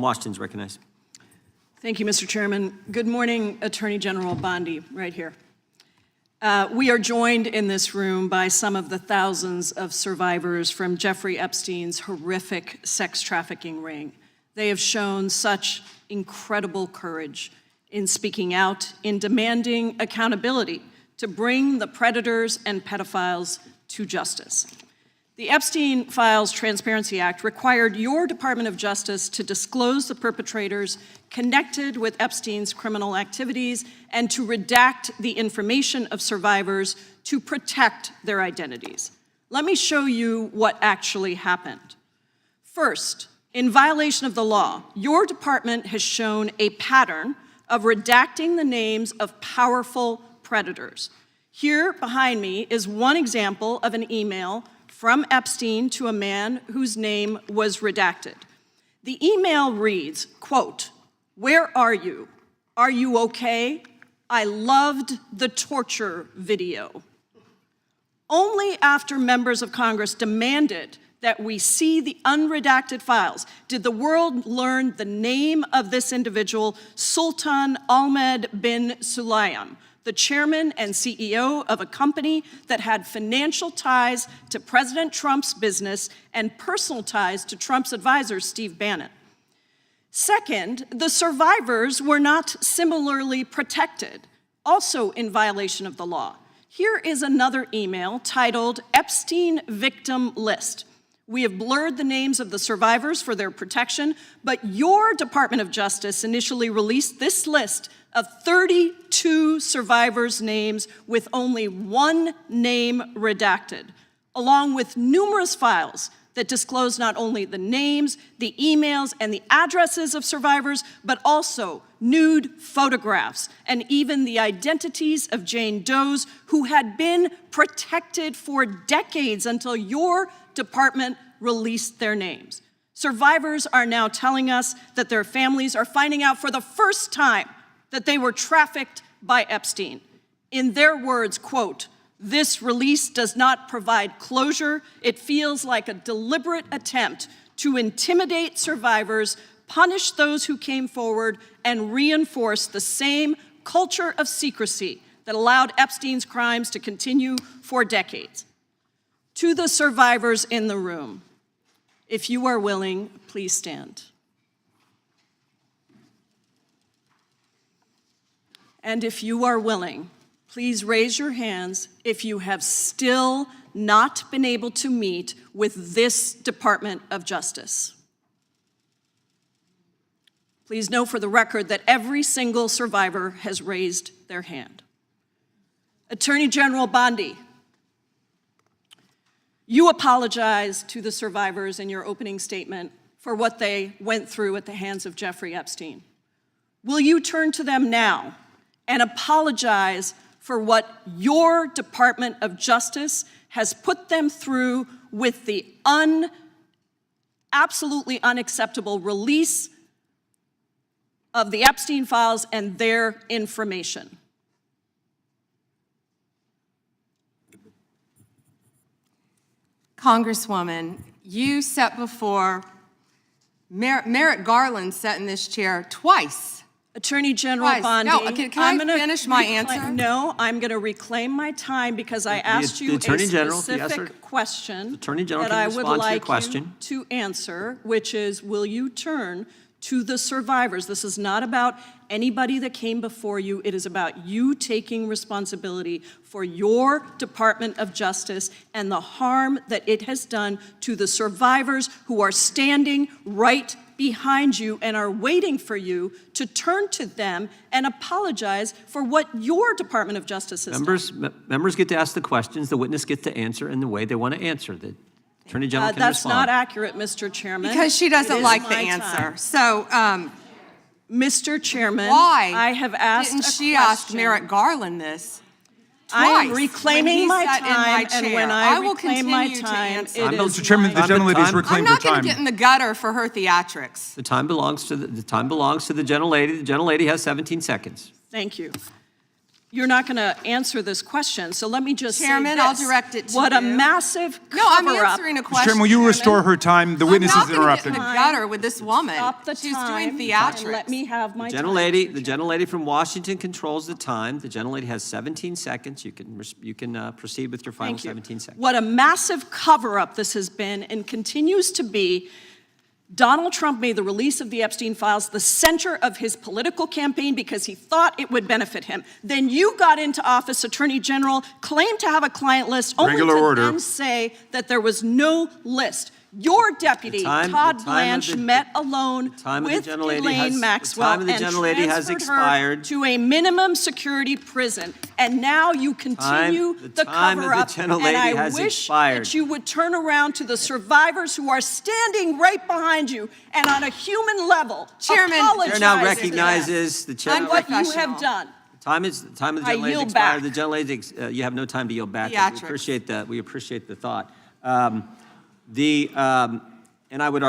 Washington's recognized. Thank you, Mr. Chairman. Good morning, Attorney General Bondi, right here. We are joined in this room by some of the thousands of survivors from Jeffrey Epstein's horrific sex trafficking ring. They have shown such incredible courage in speaking out, in demanding accountability to bring the predators and pedophiles to justice. The Epstein Files Transparency Act required your Department of Justice to disclose the perpetrators connected with Epstein's criminal activities and to redact the information of survivors to protect their identities. Let me show you what actually happened. First, in violation of the law, your department has shown a pattern of redacting the names of powerful predators. Here behind me is one example of an email from Epstein to a man whose name was redacted. The email reads, quote, "Where are you? Are you okay? I loved the torture video." Only after members of Congress demanded that we see the unredacted files did the world learn the name of this individual, Sultan Ahmed bin Sulayem, the chairman and CEO of a company that had financial ties to President Trump's business and personal ties to Trump's advisor, Steve Bannon. Second, the survivors were not similarly protected, also in violation of the law. Here is another email titled Epstein Victim List. We have blurred the names of the survivors for their protection, but your Department of Justice initially released this list of 32 survivors' names with only one name redacted, along with numerous files that disclose not only the names, the emails, and the addresses of survivors, but also nude photographs and even the identities of Jane Does who had been protected for decades until your department released their names. Survivors are now telling us that their families are finding out for the first time that they were trafficked by Epstein. In their words, quote, "This release does not provide closure. It feels like a deliberate attempt to intimidate survivors, punish those who came forward, and reinforce the same culture of secrecy that allowed Epstein's crimes to continue for decades." To the survivors in the room, if you are willing, please stand. And if you are willing, please raise your hands if you have still not been able to meet with this Department of Justice. Please know for the record that every single survivor has raised their hand. Attorney General Bondi, you apologized to the survivors in your opening statement for what they went through at the hands of Jeffrey Epstein. Will you turn to them now and apologize for what your Department of Justice has put them through with the absolutely unacceptable release of the Epstein files and their information? Congresswoman, you sat before, Merrick Garland sat in this chair twice. Attorney General Bondi, No, can I finish my answer? No, I'm going to reclaim my time because I asked you a specific question that I would like you to answer, which is, will you turn to the survivors? This is not about anybody that came before you. It is about you taking responsibility for your Department of Justice and the harm that it has done to the survivors who are standing right behind you and are waiting for you to turn to them and apologize for what your Department of Justice has done. Members get to ask the questions, the witness gets to answer in the way they want to answer. The Attorney General can That's respond. not accurate, Mr. Chairman. Because she doesn't like the answer. Time. So, Mr. Chairman, why I have asked didn't she ask Merrick Garland this? I am reclaiming my time, and when I reclaim my time, it is Mr. Chairman, the gentlelady's reclaimed her time. I'm not going to get in the gutter for her theatrics. The time belongs to the gentlelady. The gentlelady has 17 seconds. Thank you. you're not going to answer this question, so let me just say Chairman, this. I'll direct it to What a you. massive No, I'm cover-up. answering a Mr. question. Chairman, will you restore her time? The witness is I'm not gonna get interrupting. in the gutter with this woman. Stop the She's time doing and theatrics. let me have my time. The gentlelady from Washington controls the time. The gentlelady has 17 seconds. You can proceed with your final Thank you. 17 seconds. What a massive cover-up this has been and continues to be. Donald Trump made the release of the Epstein files the center of his political campaign because he thought it would benefit him. Then you got into office, Attorney General, claimed to have a client list, only Regular to order. then say that there was no list. Your deputy, Todd Blanche, met alone with Ghislaine Maxwell and transferred her to a minimum security prison. And now you continue the cover-up. And I wish that you would turn around to the survivors who are standing right behind you and on a human level Chairman, apologize The chair now to them recognizes the chair. on what you have done. The time of the gentlelady yield expired. back. The gentlelady, you have no time to yield back. Theatrics. We appreciate the thought. And I would